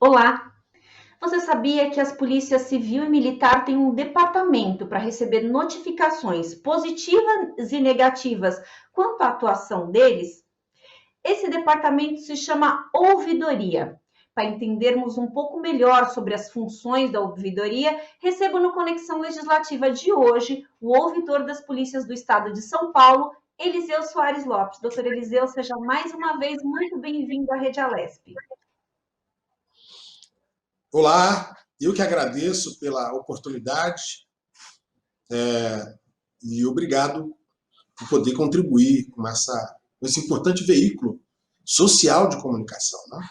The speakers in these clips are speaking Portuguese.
Olá! Você sabia que as polícias civil e militar têm um departamento para receber notificações positivas e negativas quanto à atuação deles? Esse departamento se chama ouvidoria. Para entendermos um pouco melhor sobre as funções da ouvidoria, recebo no Conexão Legislativa de hoje o ouvidor das polícias do estado de São Paulo, Eliseu Soares Lopes. Doutor Eliseu, seja mais uma vez muito bem-vindo à Rede Alesp. Olá, eu que agradeço pela oportunidade e obrigado por poder contribuir com esse importante veículo social de comunicação, né?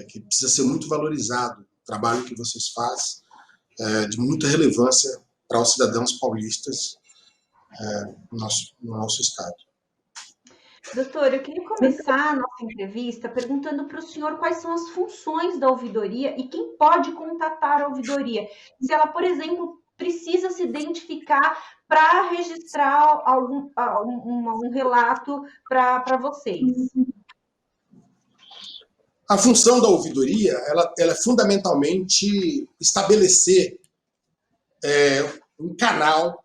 Que precisa ser muito valorizado. O trabalho que vocês fazem é de muita relevância para os cidadãos paulistas no nosso estado. Doutor, eu queria começar a nossa entrevista perguntando para o senhor quais são as funções da ouvidoria e quem pode contatar a ouvidoria. Se ela, por exemplo, precisa se identificar para registrar um relato para vocês. A função da ouvidoria ela é fundamentalmente estabelecer um canal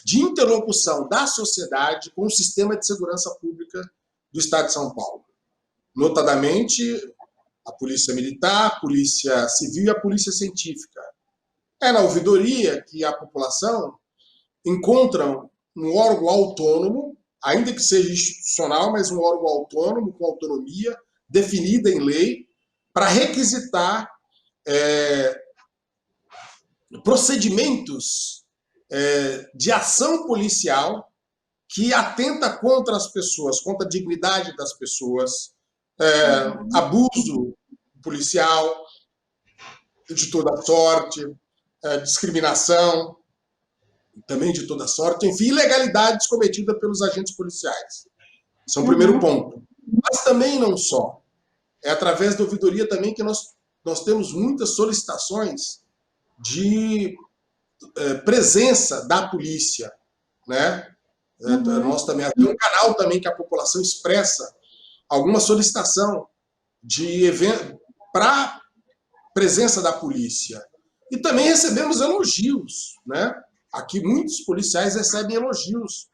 de interlocução da sociedade com o sistema de segurança pública do Estado de São Paulo. Notadamente, a Polícia Militar, a Polícia Civil e a Polícia Científica. É na ouvidoria que a população encontra um órgão autônomo, ainda que seja institucional, mas um órgão autônomo, com autonomia, definida em lei, para requisitar procedimentos de ação policial que atenta contra as pessoas, contra a dignidade das pessoas, abuso policial de toda sorte, discriminação também de toda sorte, enfim, ilegalidades cometidas pelos agentes policiais. Esse é o primeiro ponto. Mas também não só. É através da ouvidoria também que nós temos muitas solicitações de presença da polícia, né? Nós também temos um canal também que a população expressa alguma solicitação de evento para presença da polícia. E também recebemos elogios, né? Aqui muitos policiais recebem elogios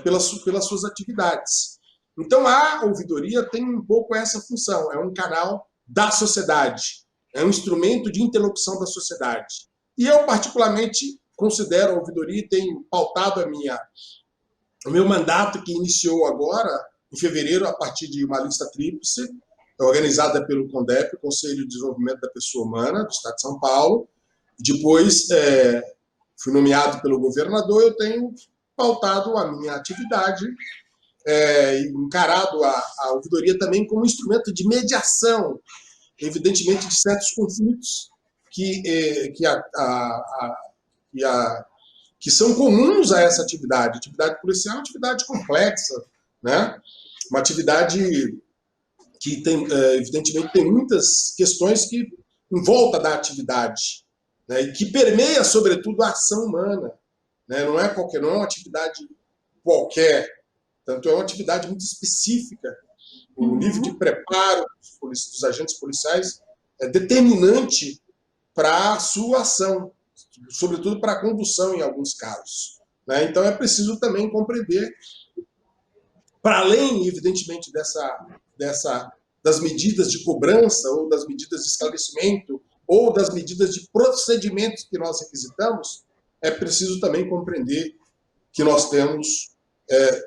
pelas suas atividades. Então a ouvidoria tem um pouco essa função, é um canal da sociedade, é um instrumento de interlocução da sociedade. E eu particularmente considero a ouvidoria e tenho pautado o meu mandato, que iniciou agora, em fevereiro, a partir de uma lista tríplice, organizada pelo CONDEP, Conselho de Desenvolvimento da Pessoa Humana, do Estado de São Paulo. Depois fui nomeado pelo governador, eu tenho pautado a minha atividade, encarado a ouvidoria também como um instrumento de mediação, evidentemente, de certos conflitos que são comuns a essa atividade. A atividade policial é uma atividade complexa, né? Uma atividade que tem, evidentemente, tem muitas questões que em volta da atividade, né? E que permeia, sobretudo, a ação humana, né? Não é uma atividade qualquer, tanto é uma atividade muito específica. O nível de preparo dos agentes policiais é determinante para a sua ação, sobretudo para a condução em alguns casos, né? Então é preciso também compreender, para além, evidentemente, das medidas de cobrança ou das medidas de esclarecimento ou das medidas de procedimentos que nós requisitamos, é preciso também compreender que nós temos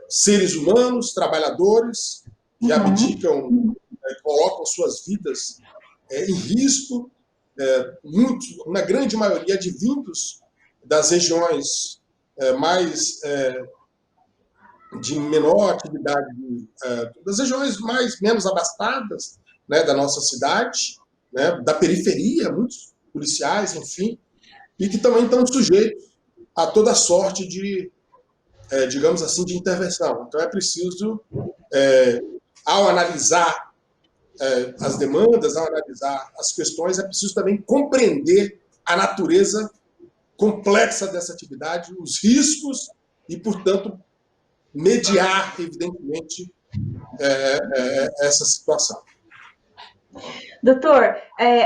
seres humanos, trabalhadores, que abdicam, colocam suas vidas em risco, uma grande maioria advindos das regiões de menor atividade, das regiões menos abastadas, né, da nossa cidade, né, da periferia, muitos policiais, enfim, e que também estão sujeitos a toda sorte de, digamos assim, de intervenção. Então é preciso, ao analisar as demandas, ao analisar as questões, é preciso também compreender a natureza complexa dessa atividade, os riscos e, portanto, mediar, evidentemente, essa situação. Doutor,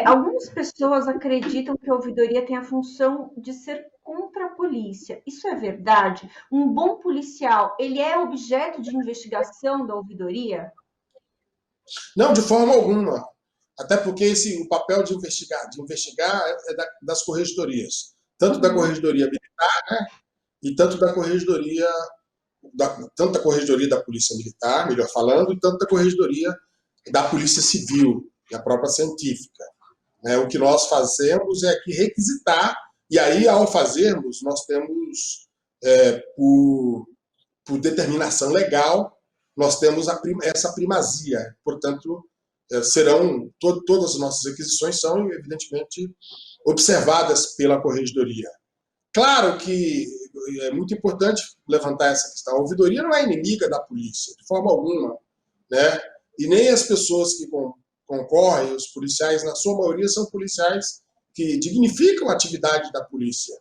algumas pessoas acreditam que a ouvidoria tem a função de ser contra a polícia. Isso é verdade? Um bom policial, ele é objeto de investigação da ouvidoria? Não, de forma alguma. Até porque o papel de investigar das corregedorias, tanto da Uhum. corregedoria militar, né, e tanto da corregedoria da Polícia Militar, melhor falando, e tanto da corregedoria da Polícia Civil, e a própria científica. Né? O que nós fazemos é que requisitar, e aí, ao fazermos, nós temos, por determinação legal, nós temos essa primazia. Portanto, todas as nossas requisições são, evidentemente, observadas pela corregedoria. Claro que é muito importante levantar essa questão. A ouvidoria não é inimiga da polícia, de forma alguma, né? E nem as pessoas que concorrem, os policiais, na sua maioria, são policiais que dignificam a atividade da polícia.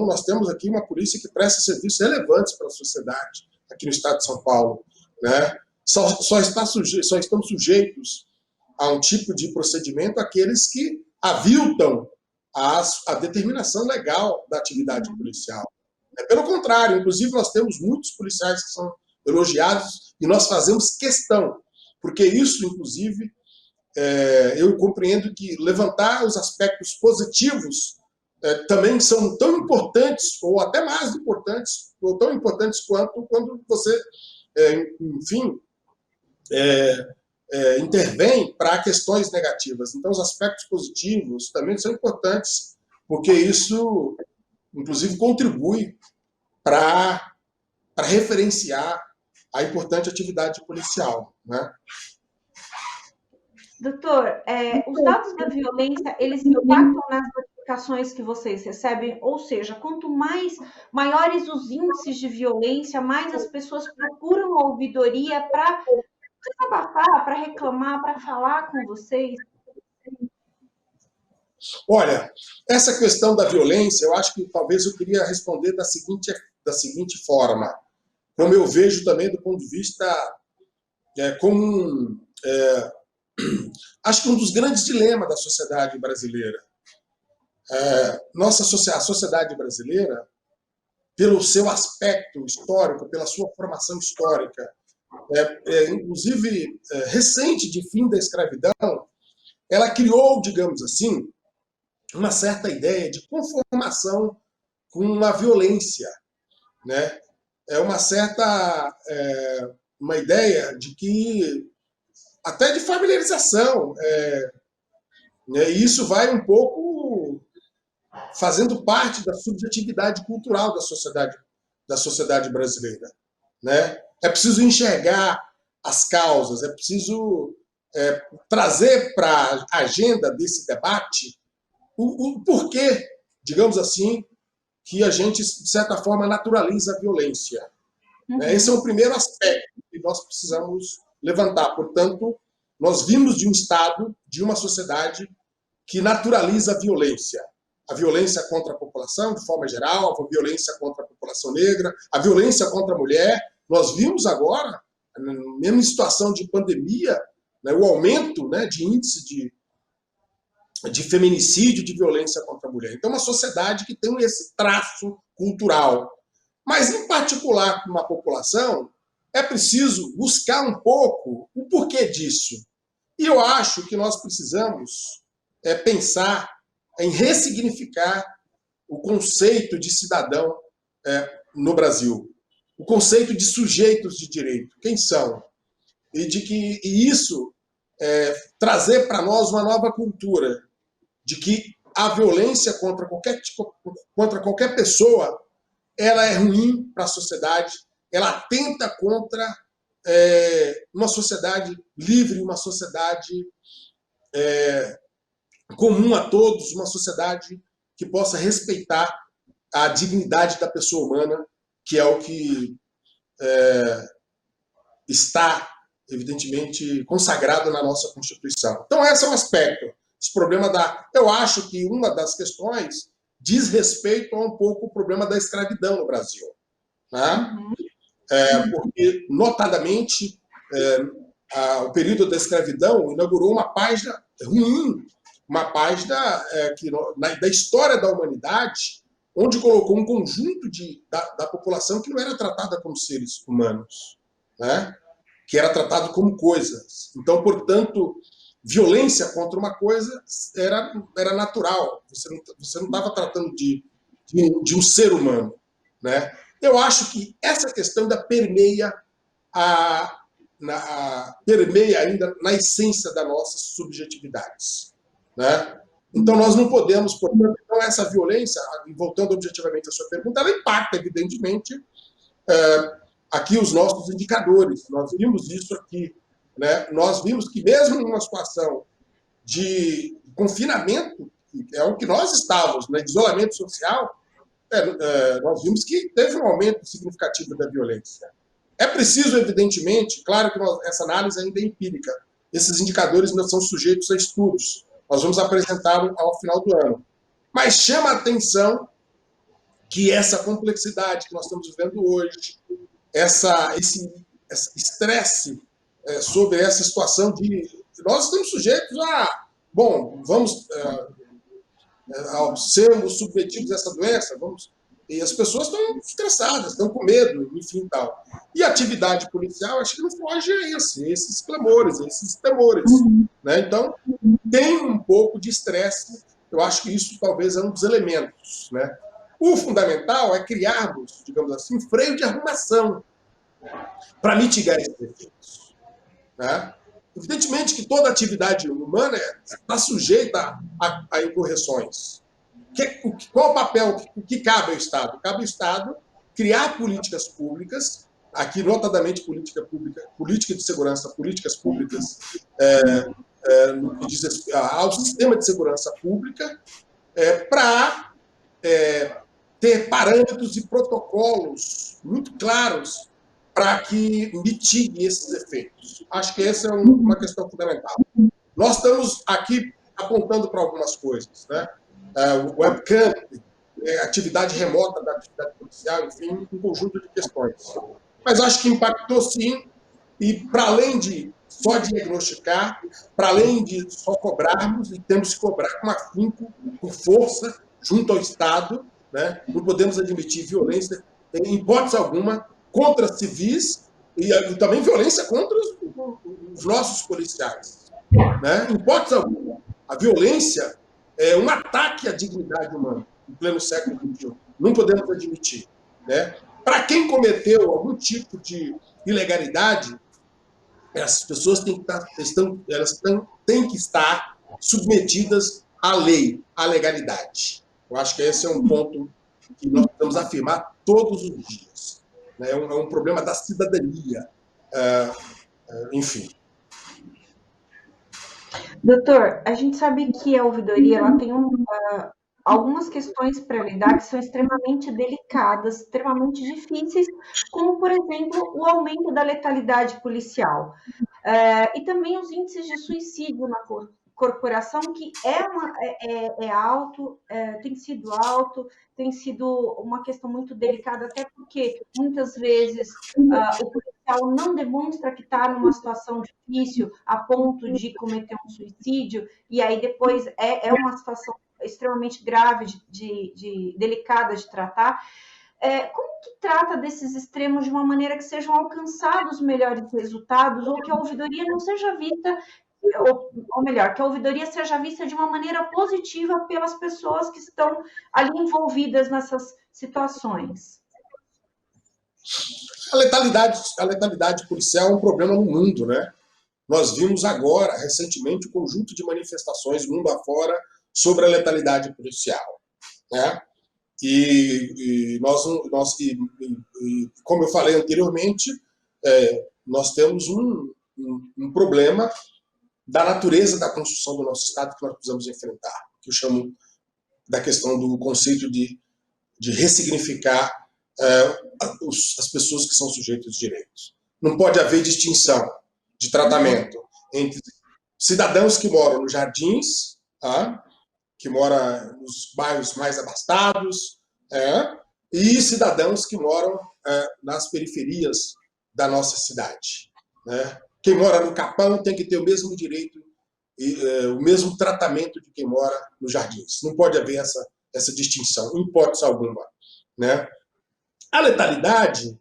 Nós temos aqui uma polícia que presta serviços relevantes para a sociedade, aqui no estado de São Paulo, né? Só estão sujeitos a um tipo de procedimento aqueles que aviltam a determinação legal da atividade policial. Pelo contrário, inclusive nós temos muitos policiais que são elogiados e nós fazemos questão, porque isso, inclusive, eu compreendo que levantar os aspectos positivos também são tão importantes, ou até mais importantes, ou tão importantes quanto quando você, enfim, intervém para questões negativas. Então, os aspectos positivos também são importantes, porque isso, inclusive, contribui para referenciar a importante atividade policial, né? Doutor, os dados da violência, eles impactam nas notificações que vocês recebem? Ou seja, quanto maiores os índices de violência, mais as pessoas procuram a ouvidoria para desabafar, para reclamar, para falar com vocês? Olha, essa questão da violência, eu acho que talvez eu queria responder da seguinte forma, como eu vejo também do ponto de vista como acho que um dos grandes dilemas da sociedade brasileira. A sociedade brasileira, pelo seu aspecto histórico, pela sua formação histórica, inclusive recente de fim da escravidão, ela criou, digamos assim, uma certa ideia de conformação com a violência, né? Uma ideia de que até de familiarização, né? E isso vai um pouco fazendo parte da subjetividade cultural da sociedade brasileira, né? É preciso enxergar as causas, é preciso trazer para a agenda desse debate o porquê, digamos assim, que a gente, de certa forma, naturaliza a violência. Esse é o primeiro aspecto que nós precisamos levantar. Portanto, nós vimos de um Estado, de uma sociedade que naturaliza a violência contra a população, de forma geral, a violência contra a população negra, a violência contra a mulher. Nós vimos agora, mesmo em situação de pandemia, né, o aumento, né, de índice de feminicídio, de violência contra a mulher. Então, uma sociedade que tem esse traço cultural. Mas, em particular, com a população, é preciso buscar um pouco o porquê disso. E eu acho que nós precisamos pensar em ressignificar o conceito de cidadão no Brasil. O conceito de sujeitos de direito. Quem são? E isso trazer para nós uma nova cultura de que a violência contra qualquer pessoa ela é ruim para a sociedade, ela atenta contra uma sociedade livre, uma sociedade comum a todos, uma sociedade que possa respeitar a dignidade da pessoa humana, que é o que está, evidentemente, consagrado na nossa Constituição. Então, esse é um aspecto. Esse problema eu acho que uma das questões diz respeito a um pouco o problema da escravidão no Brasil. Né? Porque, notadamente, o período da escravidão inaugurou uma página ruim, uma página da história da humanidade, onde colocou um conjunto da população que não era tratada como seres humanos, né? Que era tratado como coisas. Então, portanto, violência contra uma coisa era natural. Você não estava tratando de um ser humano, né? Eu acho que essa questão ainda permeia ainda na essência das nossas subjetividades, né? Então, nós não podemos, portanto, então, essa violência, voltando objetivamente à sua pergunta, ela impacta, evidentemente, aqui os nossos indicadores. Nós vimos isso aqui, né? Nós vimos que mesmo numa situação de confinamento, que é o que nós estávamos, né, de isolamento social, nós vimos que teve um aumento significativo da violência. É preciso, evidentemente, claro que essa análise ainda é empírica, esses indicadores ainda são sujeitos a estudos, nós vamos apresentá-los ao final do ano. Mas chama a atenção que essa complexidade que nós estamos vivendo hoje, esse estresse sobre essa situação de... Nós estamos sujeitos a... Bom, vamos... sermos submetidos a essa doença, e as pessoas estão estressadas, estão com medo, enfim, tal. E a atividade policial, acho que não foge a esses clamores, a esses temores, né? Então, tem um pouco de estresse, eu acho que isso talvez é um dos elementos, né? O fundamental é criarmos, digamos assim, um freio de arrumação para mitigar esses efeitos, né? Evidentemente que toda atividade humana está sujeita a incorreções. Qual o papel, o que cabe ao Estado? Cabe ao Estado criar políticas públicas, aqui notadamente política de segurança, políticas públicas no que diz ao sistema de segurança pública, para ter parâmetros e protocolos muito claros para que mitigue esses efeitos. Acho que essa é uma questão fundamental. Nós estamos aqui apontando para algumas coisas, né? Webcam, atividade remota da atividade policial, enfim, um conjunto de questões. Mas acho que impactou sim, e para além de só diagnosticar, para além de só cobrarmos, e temos que cobrar com afinco, com força, junto ao Estado, né? Não podemos admitir violência, em hipótese alguma, contra civis e também violência contra os nossos policiais, né? Em hipótese alguma. A violência é um ataque à dignidade humana, em pleno século XXI. Não podemos admitir, né? Para quem cometeu algum tipo de ilegalidade, essas pessoas têm que estar submetidas à lei, à legalidade. Eu acho que esse é um ponto que nós precisamos afirmar todos os dias. É um problema da cidadania. Enfim. Doutor, a gente sabe que a ouvidoria ela tem algumas questões para lidar que são extremamente delicadas, extremamente difíceis, como, por exemplo, o aumento da letalidade policial. E também os índices de suicídio na corporação, que é alto, tem sido alto, tem sido uma questão muito delicada, até porque muitas vezes o policial não demonstra que está numa situação difícil a ponto de cometer um suicídio, e aí depois é uma situação extremamente grave, delicada de tratar. Como que trata desses extremos de uma maneira que sejam alcançados melhores resultados, ou que a ouvidoria não seja vista, ou melhor, que a ouvidoria seja vista de uma maneira positiva pelas pessoas que estão ali envolvidas nessas situações? A letalidade policial é um problema no mundo, né? Nós vimos agora, recentemente, um conjunto de manifestações mundo afora sobre a letalidade policial, né? E como eu falei anteriormente, nós temos um problema da natureza da construção do nosso Estado que nós precisamos enfrentar, que eu chamo da questão do conceito de ressignificar as pessoas que são sujeitos de direitos. Não pode haver distinção de tratamento entre cidadãos que moram nos jardins, que moram nos bairros mais abastados, e cidadãos que moram nas periferias da nossa cidade, né? Quem mora no Capão tem que ter o mesmo direito e o mesmo tratamento de quem mora nos Jardins. Não pode haver essa distinção, em hipótese alguma. Né? A letalidade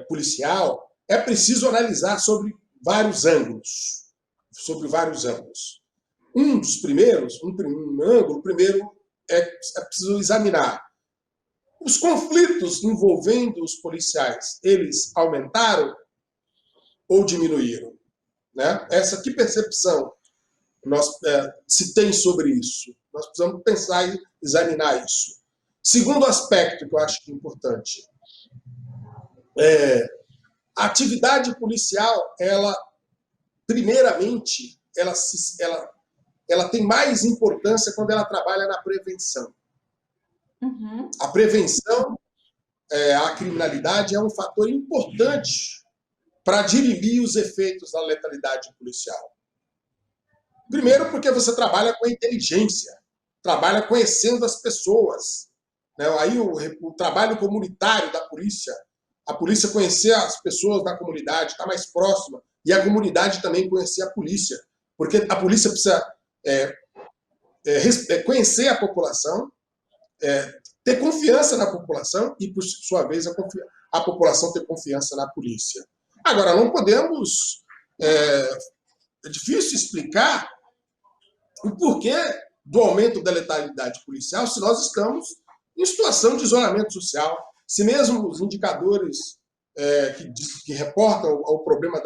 policial é preciso analisar sobre vários ângulos. Um dos primeiros, um ângulo, primeiro é preciso examinar os conflitos envolvendo os policiais. Eles aumentaram ou diminuíram? Né? Que percepção se tem sobre isso? Nós precisamos pensar e examinar isso. Segundo aspecto que eu acho que é importante, a atividade policial, primeiramente, ela tem mais importância quando ela trabalha na prevenção. Uhum. A prevenção à criminalidade é um fator importante para dirimir os efeitos da letalidade policial. Primeiro, porque você trabalha com a inteligência, trabalha conhecendo as pessoas. Né? Aí o trabalho comunitário da polícia, a polícia conhecer as pessoas da comunidade, estar mais próxima, e a comunidade também conhecer a polícia, porque a polícia precisa conhecer a população, ter confiança na população e, por sua vez, a população ter confiança na polícia. Agora, não podemos... É difícil explicar o porquê do aumento da letalidade policial se nós estamos em situação de isolamento social. Se mesmo os indicadores que reportam o problema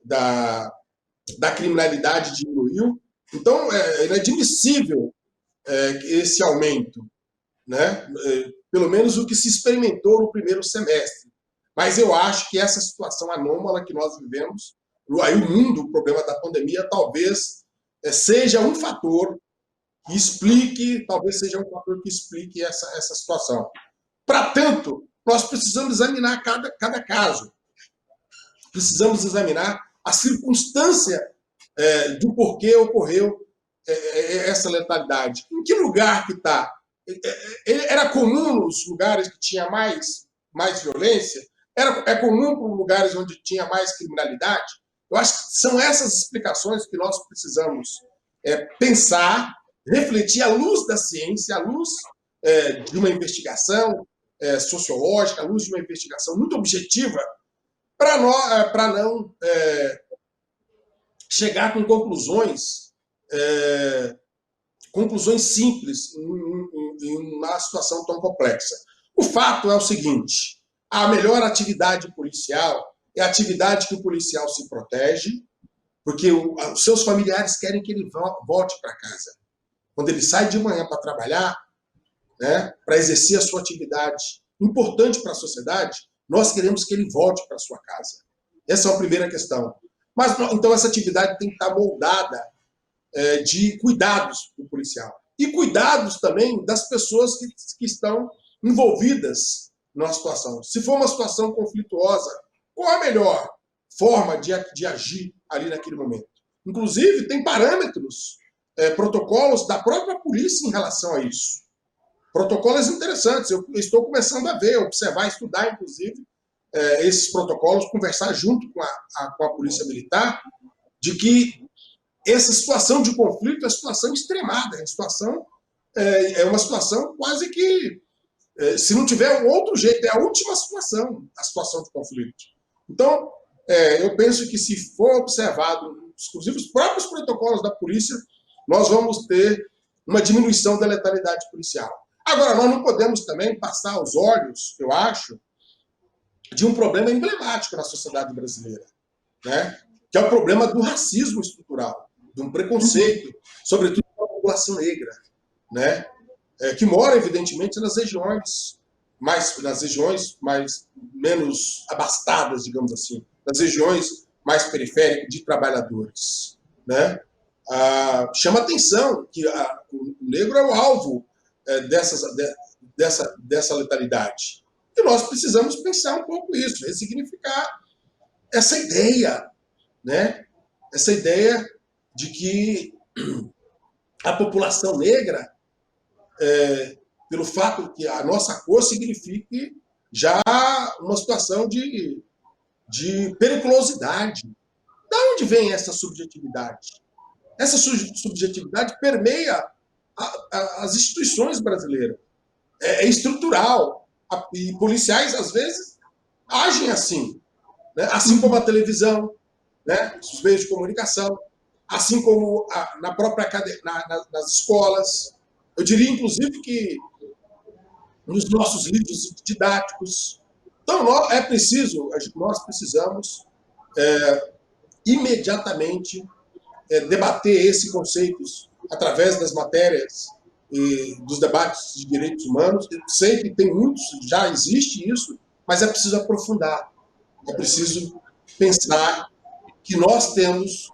da criminalidade diminuiu, então é inadmissível esse aumento, né? Pelo menos o que se experimentou no primeiro semestre. Mas eu acho que essa situação anômala que nós vivemos, aí o mundo, o problema da pandemia, talvez seja um fator que explique, essa situação. Para tanto, nós precisamos examinar cada caso. Precisamos examinar a circunstância do porquê ocorreu essa letalidade. Em que lugar que está? Era comum nos lugares que tinha mais violência? É comum para lugares onde tinha mais criminalidade? Eu acho que são essas explicações que nós precisamos pensar, refletir à luz da ciência, à luz de uma investigação sociológica, à luz de uma investigação muito objetiva, para não chegar com conclusões simples em uma situação tão complexa. O fato é o seguinte: a melhor atividade policial é a atividade que o policial se protege, porque os seus familiares querem que ele volte para casa. Quando ele sai de manhã para trabalhar, né, para exercer a sua atividade importante para a sociedade, nós queremos que ele volte para a sua casa. Essa é a primeira questão. Mas, então, essa atividade tem que estar moldada de cuidados do policial. E cuidados também das pessoas que estão envolvidas numa situação. Se for uma situação conflituosa, qual a melhor forma de agir ali naquele momento? Inclusive, tem parâmetros, protocolos da própria polícia em relação a isso. Protocolos interessantes. Eu estou começando a ver, observar, estudar, inclusive, esses protocolos, conversar junto com a Polícia Militar, de que essa situação de conflito é situação extremada, é uma situação quase que, se não tiver um outro jeito, é a última situação, a situação de conflito. Então, eu penso que se for observado, inclusive os próprios protocolos da polícia, nós vamos ter uma diminuição da letalidade policial. Agora, nós não podemos também passar os olhos, eu acho, de um problema emblemático na sociedade brasileira, né? Que é o problema do racismo estrutural, de um preconceito, sobretudo com a população negra, né? Que mora, evidentemente, nas regiões menos abastadas, digamos assim, nas regiões mais periféricas de trabalhadores, né? Chama atenção que o negro é o alvo dessa letalidade. E nós precisamos pensar um pouco isso, ressignificar essa ideia, né? Essa ideia de que a população negra, pelo fato que a nossa cor signifique já uma situação de de periculosidade. Da onde vem essa subjetividade? Essa subjetividade permeia as instituições brasileiras. É estrutural. E policiais, às vezes, agem assim. Né? Assim como a televisão, né? Os meios de comunicação, assim como na própria nas escolas. Eu diria, inclusive, que nos nossos livros didáticos. Então, nós precisamos imediatamente debater esses conceitos através das matérias e dos debates de direitos humanos. Eu sei que tem muitos, já existe isso, mas é preciso aprofundar. É preciso pensar que nós temos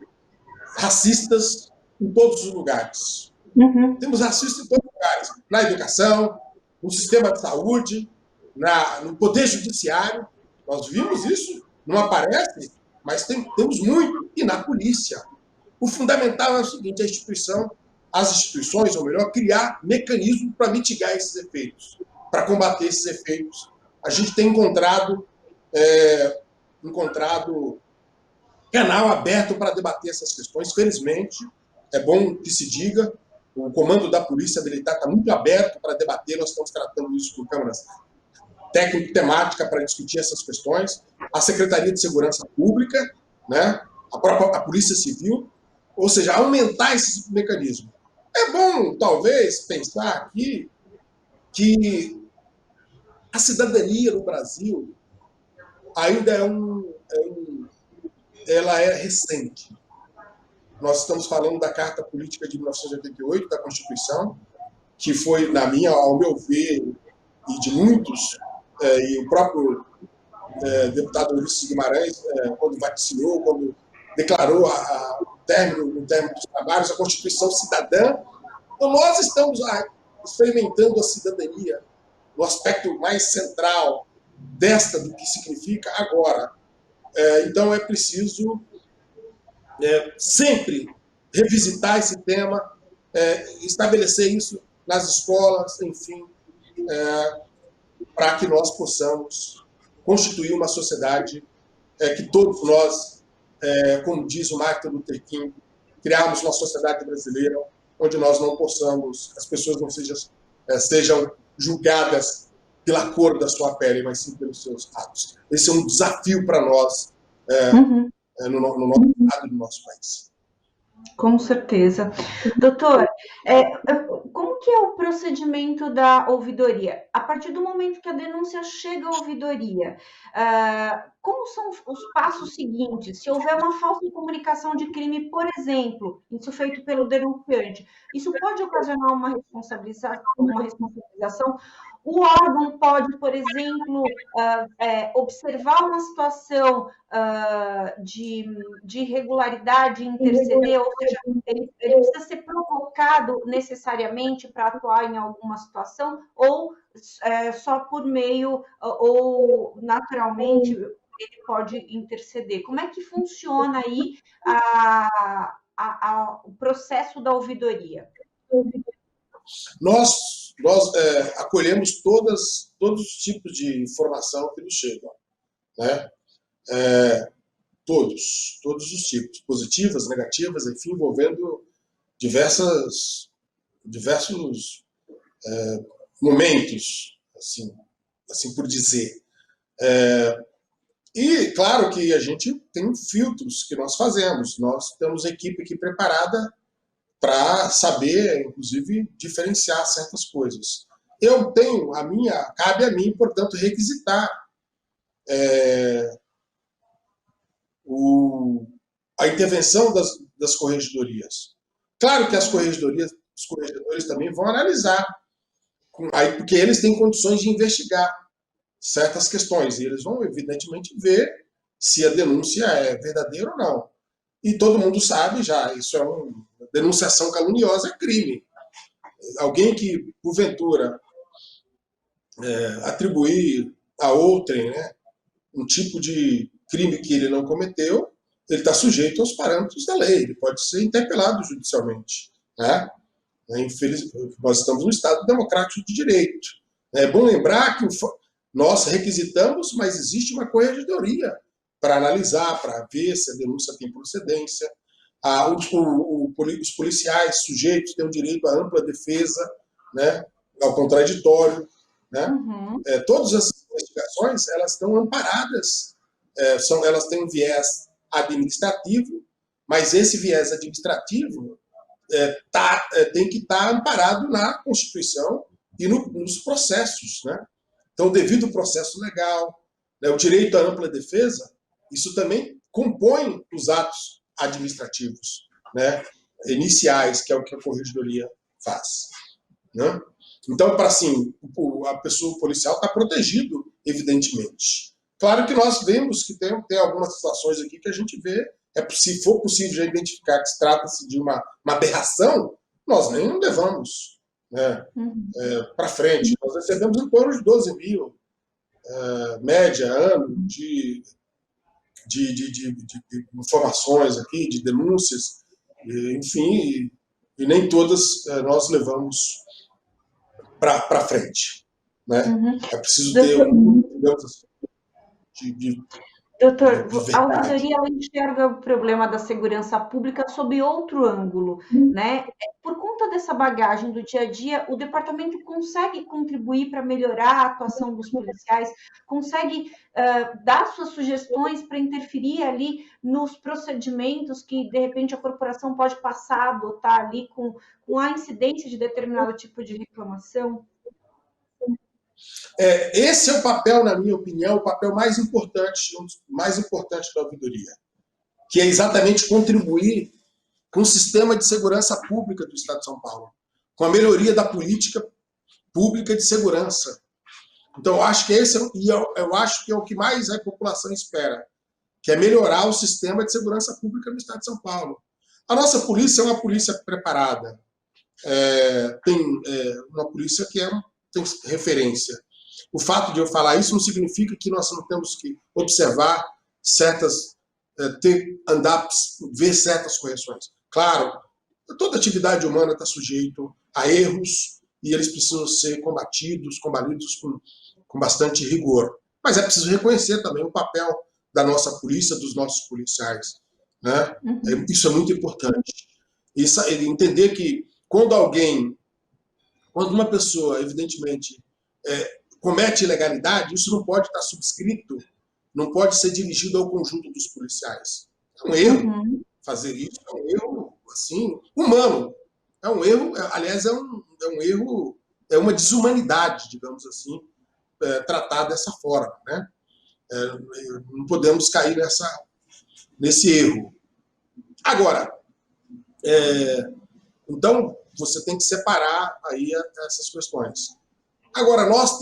racistas em todos os lugares. Uhum. Temos racistas em todos os lugares. Na educação, no sistema de saúde, no poder judiciário. Nós vimos isso, não aparece, mas temos muito. E na polícia. O fundamental é o seguinte, as instituições, ou melhor, criar mecanismos para mitigar esses efeitos, para combater esses efeitos. A gente tem encontrado canal aberto para debater essas questões. Felizmente, é bom que se diga, o comando da Polícia Militar está muito aberto para debater, nós estamos tratando isso com câmaras técnico-temática para discutir essas questões, a Secretaria de Segurança Pública, né, a Polícia Civil, ou seja, aumentar esses mecanismos. É bom, talvez, pensar aqui que a cidadania no Brasil ainda ela é recente. Nós estamos falando da Carta Política de 1988, da Constituição, que foi, ao meu ver, e de muitos, e o próprio deputado Ulisses Guimarães, quando vaticinou, quando declarou o término dos trabalhos, a Constituição Cidadã. Então, nós estamos experimentando a cidadania no aspecto mais central do que significa agora. Então, é preciso sempre revisitar esse tema, estabelecer isso nas escolas, enfim, para que nós possamos constituir uma sociedade que todos nós, como diz o Martin Luther King, criarmos uma sociedade brasileira onde nós não possamos, as pessoas não sejam julgadas pela cor da sua pele, mas sim pelos seus atos. Esse é um desafio para nós no nosso estado e no nosso país. Com certeza. Doutor, como que é o procedimento da ouvidoria? A partir do momento que a denúncia chega à ouvidoria, como são os passos seguintes? Se houver uma falsa comunicação de crime, por exemplo, isso feito pelo denunciante, isso pode ocasionar uma responsabilização? O órgão pode, por exemplo, observar uma situação de irregularidade e interceder, ou seja, ele precisa ser provocado necessariamente para atuar em alguma situação, ou só por meio, ou naturalmente, ele pode interceder. Como é que funciona aí o processo da ouvidoria? Nós acolhemos todos os tipos de informação que nos chegam, né? Todos os tipos, positivas, negativas, enfim, envolvendo diversos momentos, assim por dizer. E, claro que a gente tem filtros que nós fazemos, nós temos equipe aqui preparada para saber, inclusive, diferenciar certas coisas. Cabe a mim, portanto, requisitar a intervenção das corregedorias. Claro que os corregedores também vão analisar, porque eles têm condições de investigar certas questões, e eles vão, evidentemente, ver se a denúncia é verdadeira ou não. E todo mundo sabe já, isso é denunciação caluniosa, é crime. Alguém que, porventura, atribuir a outrem, né, um tipo de crime que ele não cometeu, ele está sujeito aos parâmetros da lei, ele pode ser interpelado judicialmente. Né? Nós estamos num Estado democrático de direito. É bom lembrar que nós requisitamos, mas existe uma corregedoria para analisar, para ver se a denúncia tem procedência. Os policiais sujeitos têm o direito à ampla defesa, né, ao contraditório. Né? Uhum. Todas essas investigações elas estão amparadas, elas têm um viés administrativo, mas esse viés administrativo tem que estar amparado na Constituição e nos processos. Né? Então, o devido processo legal, né, o direito à ampla defesa, isso também compõe os atos administrativos, né, iniciais, que é o que a Corregedoria faz. Né? Então, para assim, a pessoa o policial está protegido, evidentemente. Claro que nós vemos que tem algumas situações aqui que a gente vê, se for possível já identificar que se trata-se de uma aberração, nós nem levamos, né, para frente. Nós recebemos em torno de 12 mil, média, ano, de informações aqui, de denúncias, enfim, e nem todas nós levamos para frente. Né? É preciso ter digamos assim, Doutor, a ouvidoria ela enxerga o problema da segurança pública sob outro ângulo, né? Por conta dessa bagagem do dia a dia, o departamento consegue contribuir para melhorar a atuação dos policiais, consegue dar suas sugestões para interferir ali nos procedimentos que, de repente, a corporação pode passar a adotar ali com a incidência de determinado tipo de reclamação? Esse é o papel, na minha opinião, o papel mais importante, um dos mais importantes da ouvidoria, que é exatamente contribuir com o sistema de segurança pública do Estado de São Paulo, com a melhoria da política pública de segurança. Então, eu acho que eu acho que é o que mais a população espera, que é melhorar o sistema de segurança pública do Estado de São Paulo. A nossa polícia é uma polícia preparada, tem uma polícia que tem referência. O fato de eu falar isso não significa que nós não temos que observar ver certas correções. Claro, toda atividade humana está sujeita a erros e eles precisam ser combalidos com bastante rigor. Mas é preciso reconhecer também o papel da nossa polícia, dos nossos policiais. Né? Isso é muito importante. Entender que quando uma pessoa, evidentemente, comete ilegalidade, isso não pode estar subscrito, não pode ser dirigido ao conjunto dos policiais. É um erro fazer isso, é um erro assim, humano. É um erro, aliás, é um erro, é uma desumanidade, digamos assim, tratar dessa forma. Né? Não podemos cair nesse erro. Agora, então, você tem que separar aí essas questões. Agora, nós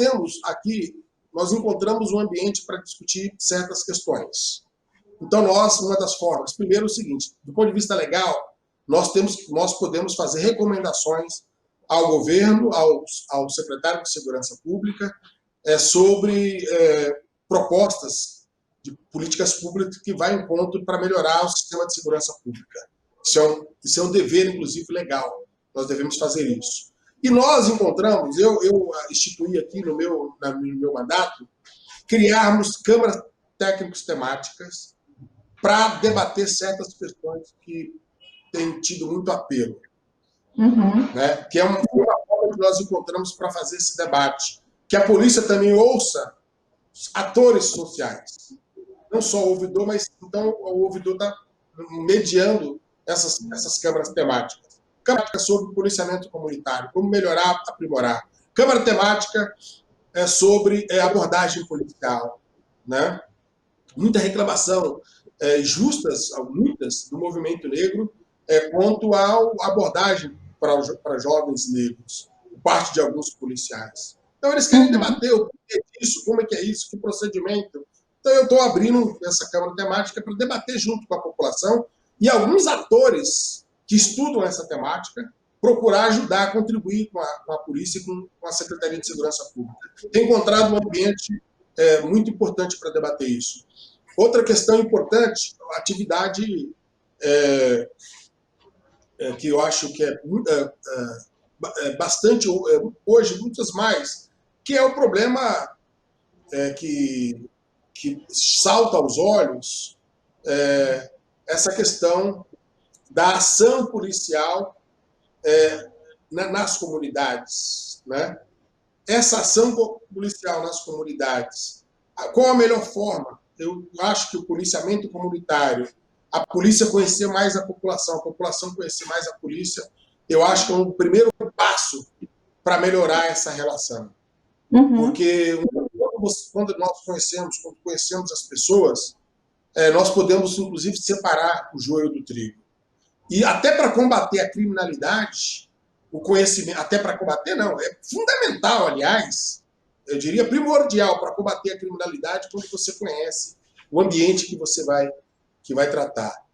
encontramos um ambiente para discutir certas questões. Então, uma das formas, primeiro é o seguinte, do ponto de vista legal, nós podemos fazer recomendações ao governo, ao secretário de Segurança Pública, sobre propostas de políticas públicas que vão em encontro para melhorar o sistema de segurança pública. Isso é um dever, inclusive, legal. Nós devemos fazer isso. E nós encontramos, eu instituí aqui no meu mandato, criarmos câmaras técnicos temáticas para debater certas questões que têm tido muito apelo. Né? Que é uma forma que nós encontramos para fazer esse debate. Que a polícia também ouça atores sociais. Não só o ouvidor, mas então o ouvidor está mediando essas câmaras temáticas. Câmara sobre policiamento comunitário, como melhorar, aprimorar. Câmara temática sobre abordagem policial. Né? Muita reclamação, muitas do movimento negro, quanto à abordagem para jovens negros, por parte de alguns policiais. Então, eles querem debater o que é isso, como é que é isso, que procedimento. Então, eu estou abrindo essa Câmara temática para debater junto com a população e alguns atores que estudam essa temática, procurar ajudar, contribuir com a polícia e com a Secretaria de Segurança Pública. Tem encontrado um ambiente muito importante para debater isso. Outra questão importante, a atividade que eu acho que bastante, hoje, muitas mais, que é o problema que que salta aos olhos essa questão da ação policial nas comunidades, né? Essa ação policial nas comunidades, qual a melhor forma? Eu acho que o policiamento comunitário, a polícia conhecer mais a população conhecer mais a polícia, eu acho que é um primeiro passo para melhorar essa relação. Porque quando nós conhecemos as pessoas, nós podemos, inclusive, separar o joio do trigo. E até para combater a criminalidade, o conhecimento, até para combater não, é fundamental, aliás, eu diria primordial para combater a criminalidade quando você conhece o ambiente que você vai tratar,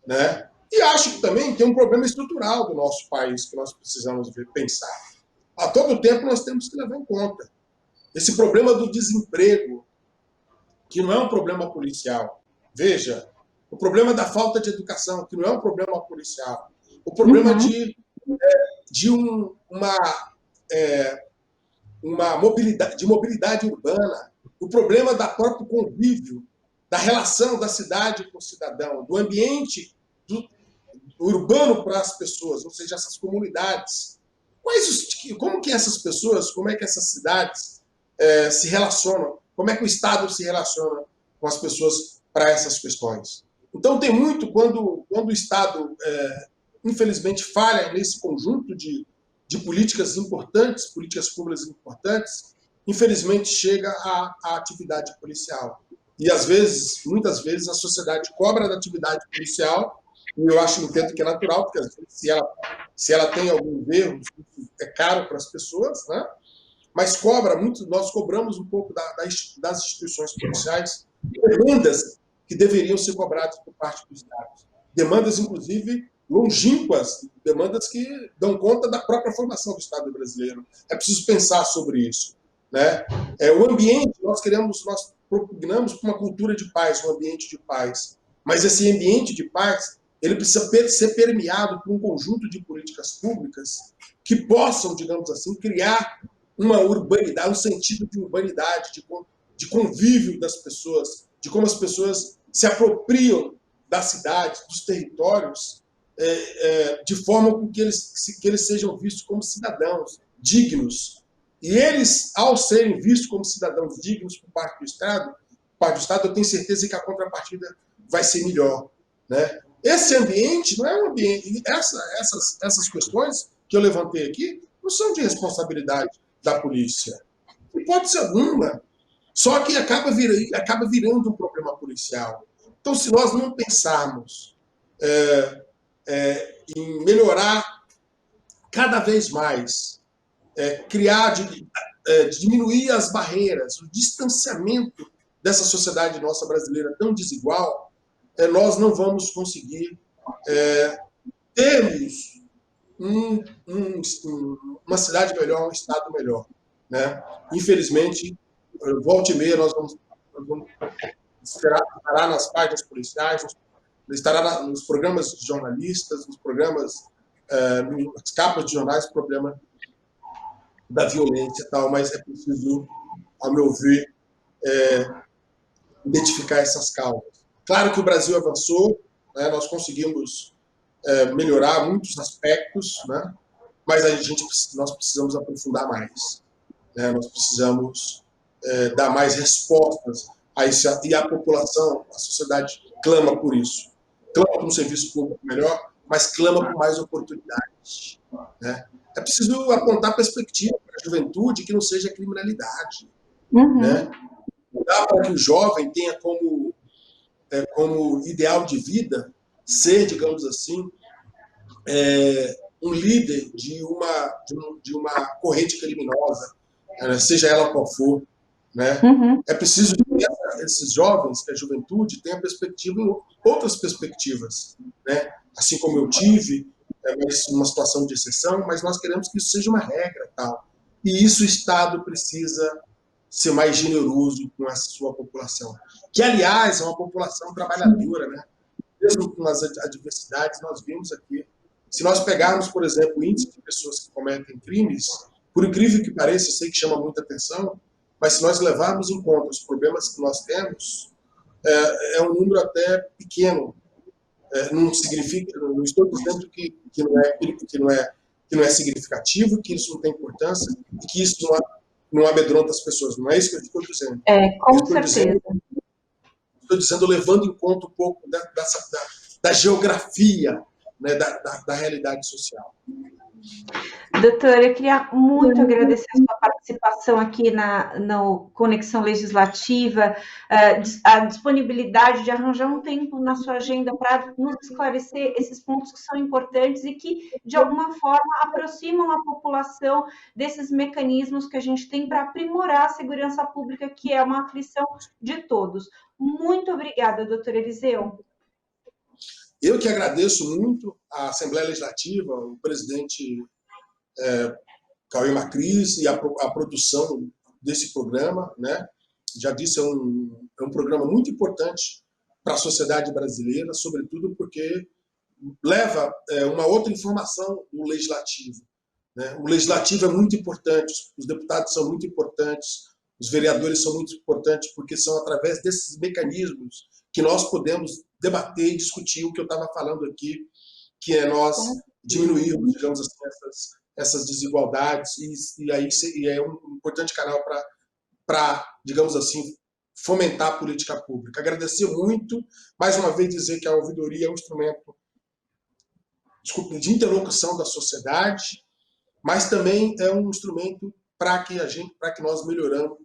né? E acho que também tem um problema estrutural do nosso país que nós precisamos pensar. A todo tempo nós temos que levar em conta esse problema do desemprego, que não é um problema policial. Veja, o problema da falta de educação, que não é um problema policial. O problema de uma mobilidade urbana. O problema da próprio convívio, da relação da cidade com o cidadão, do ambiente urbano para as pessoas, ou seja, essas comunidades. Como que essas pessoas, como é que essas cidades se relacionam? Como é que o Estado se relaciona com as pessoas para essas questões? Então, tem muito, quando o Estado, infelizmente, falha nesse conjunto de políticas importantes, políticas públicas importantes, infelizmente, chega à atividade policial. E, às vezes, muitas vezes, a sociedade cobra da atividade policial, e eu entendo que é natural, porque, às vezes, se ela tem algum erro, é caro para as pessoas, né? Mas nós cobramos um pouco das instituições policiais demandas que deveriam ser cobradas por parte do Estado. Demandas, inclusive, longínquas, demandas que dão conta da própria formação do Estado brasileiro. É preciso pensar sobre isso, né? O ambiente, nós propugnamos uma cultura de paz, um ambiente de paz. Mas esse ambiente de paz, ele precisa ser permeado por um conjunto de políticas públicas que possam, digamos assim, criar uma urbanidade, um sentido de urbanidade, de convívio das pessoas, de como as pessoas se apropriam da cidade, dos territórios, de forma com que eles sejam vistos como cidadãos dignos. E eles, ao serem vistos como cidadãos dignos por parte do Estado, eu tenho certeza que a contrapartida vai ser melhor, né? Esse ambiente não é um ambiente... Essas questões que eu levantei aqui não são de responsabilidade da polícia. Hipótese alguma. Só que acaba virando um problema policial. Então, se nós não pensarmos em melhorar cada vez mais, diminuir as barreiras, o distanciamento dessa sociedade nossa brasileira tão desigual, nós não vamos conseguir termos uma cidade melhor, um Estado melhor, né? Infelizmente, volta e meia nós vamos estará nas páginas policiais, estará nos programas de jornalistas, nos programas, nas capas de jornais, o problema da violência e tal, mas é preciso, ao meu ver, identificar essas causas. Claro que o Brasil avançou, né? Nós conseguimos melhorar muitos aspectos, né? Mas nós precisamos aprofundar mais, né? Nós precisamos dar mais respostas a isso, e a população, a sociedade clama por isso. Clama por um serviço público melhor, mas clama por mais oportunidades, né? É preciso apontar perspectiva para a juventude que não seja criminalidade, né? Não dá para que o jovem tenha como ideal de vida ser, digamos assim, um líder de uma corrente criminosa, seja ela qual for, né? É preciso que esses jovens, que a juventude, tenha outras perspectivas, né? Assim como eu tive, uma situação de exceção, mas nós queremos que isso seja uma regra, tal. E isso o Estado precisa ser mais generoso com a sua população, que, aliás, é uma população trabalhadora, né? Mesmo com as adversidades, nós vimos aqui. Se nós pegarmos, por exemplo, o índice de pessoas que cometem crimes, por incrível que pareça, eu sei que chama muita atenção, mas se nós levarmos em conta os problemas que nós temos, é um número até pequeno. Não significa, não estou dizendo que não é significativo, que isso não tem importância e que isso não amedronta as pessoas. Não é isso que eu estou dizendo. Com certeza. Estou dizendo levando em conta um pouco da geografia, né, da realidade social. Doutor, eu queria muito agradecer a sua participação aqui na Conexão Legislativa, a disponibilidade de arranjar um tempo na sua agenda para nos esclarecer esses pontos que são importantes e que, de alguma forma, aproximam a população desses mecanismos que a gente tem para aprimorar a segurança pública, que é uma aflição de todos. Muito obrigada, doutor Eliseu. Eu que agradeço muito a Assembleia Legislativa, o presidente Cauê Macris e a produção desse programa, né? Já disse, é um programa muito importante para a sociedade brasileira, sobretudo porque leva uma outra informação do legislativo, né? O legislativo é muito importante, os deputados são muito importantes, os vereadores são muito importantes, porque são através desses mecanismos que nós podemos debater e discutir o que eu estava falando aqui, que é nós diminuirmos, digamos assim, essas desigualdades, e é um importante canal para, digamos assim, fomentar a política pública. Agradecer muito, mais uma vez dizer que a ouvidoria é um instrumento, de interlocução da sociedade, mas também é um instrumento para que nós melhoramos,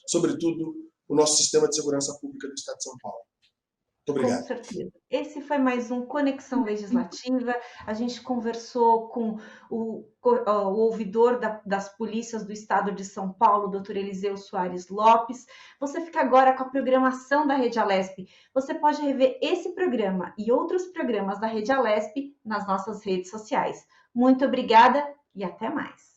sobretudo, o nosso sistema de segurança pública do Estado de São Paulo. Muito obrigado. Com certeza. Esse foi mais um Conexão Legislativa. A gente conversou com o ouvidor das polícias do Estado de São Paulo, doutor Eliseu Soares Lopes. Você fica agora com a programação da Rede Alesp. Você pode rever esse programa e outros programas da Rede Alesp nas nossas redes sociais. Muito obrigada e até mais.